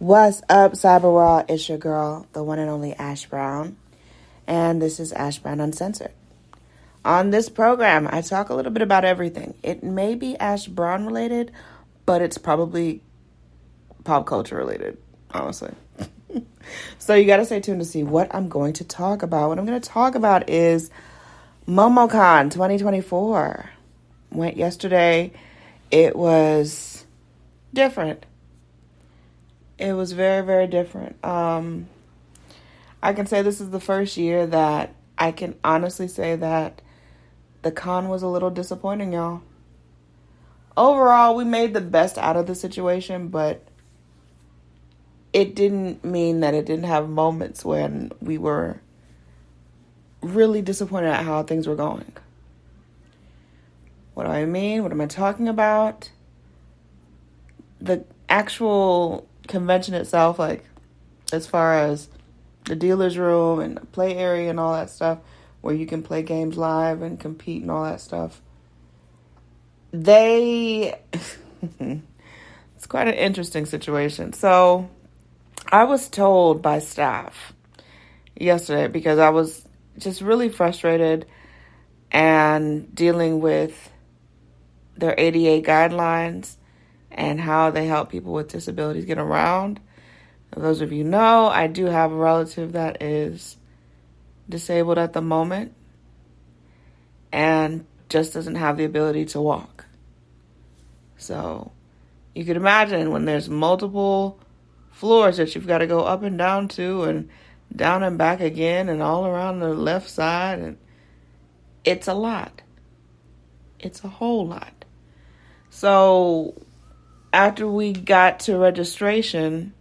What's up, Cyber Raw? It's your girl, the one and only Ash Brown, and this is Ash Brown Uncensored. On this program, I talk a little bit about everything. It may be Ash Brown related, but it's probably pop culture related, honestly. So you got to stay tuned to see what I'm going to talk about. What I'm going to talk about is MomoCon 2024. Went yesterday. It was different. It was very, very different. I can say this is the first year that I can honestly say that the con was a little disappointing, y'all. Overall, we made the best out of the situation, but it didn't mean that it didn't have moments when we were really disappointed at how things were going. What do I mean? What am I talking about? The actual convention itself, like as far as the dealer's room and the play area and all that stuff, where you can play games live and compete and all that stuff. It's quite an interesting situation. So I was told by staff yesterday, because I was just really frustrated and dealing with their ADA guidelines and how they help people with disabilities get around. For those of you know, I do have a relative that is disabled at the moment and just doesn't have the ability to walk. So you could imagine when there's multiple floors that you've got to go up and down to, and down and back again, and all around the left side, and it's a lot. It's a whole lot. So after we got to registration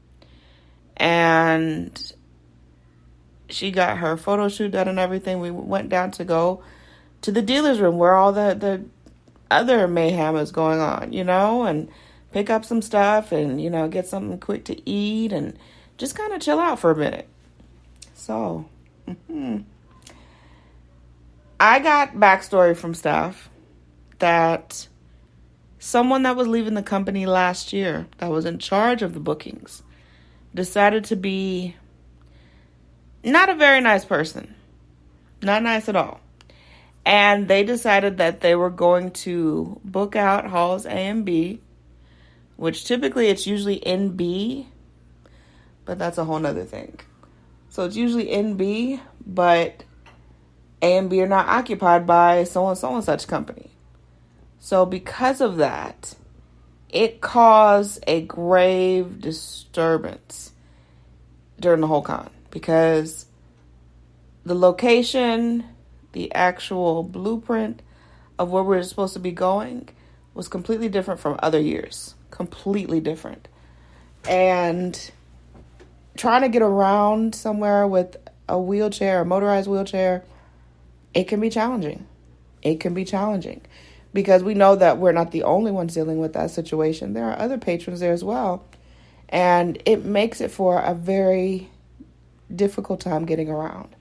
and she got her photo shoot done and everything, we went down to go to the dealer's room where all the other mayhem is going on, and pick up some stuff and, get something quick to eat and just kind of chill out for a minute. So, I got backstory from staff that someone that was leaving the company last year that was in charge of the bookings decided to be not a very nice person. Not nice at all. And they decided that they were going to book out halls A and B, which typically it's usually in B, but that's a whole nother thing. So it's usually in B, but A and B are not occupied by so and such company. So because of that, it caused a grave disturbance during the whole con, because the location, the actual blueprint of where we're supposed to be going was completely different from other years. Completely different. And trying to get around somewhere with a wheelchair, a motorized wheelchair, it can be challenging. It can be challenging. Because we know that we're not the only ones dealing with that situation. There are other patrons there as well. And it makes it for a very difficult time getting around.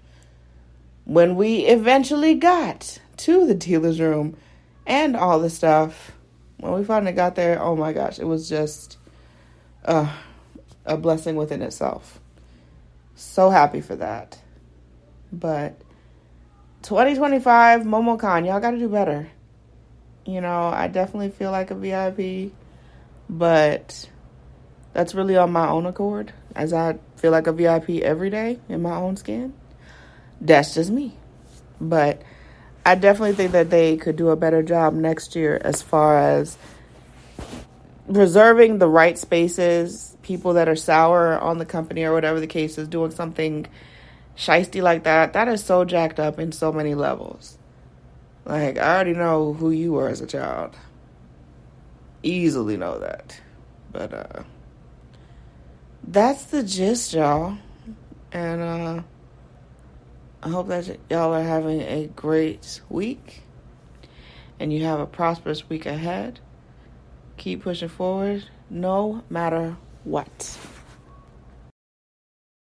When we eventually got to the dealer's room and all the stuff, when we finally got there, oh my gosh, it was just a blessing within itself. So happy for that. But 2025 MomoCon, y'all got to do better. I definitely feel like a VIP, but that's really on my own accord, as I feel like a VIP every day in my own skin. That's just me. But I definitely think that they could do a better job next year as far as reserving the right spaces, people that are sour on the company or whatever the case is, doing something shiesty like that. That is so jacked up in so many levels. Like, I already know who you were as a child. Easily know that. But, that's the gist, y'all. And, I hope that y'all are having a great week. And you have a prosperous week ahead. Keep pushing forward, no matter what.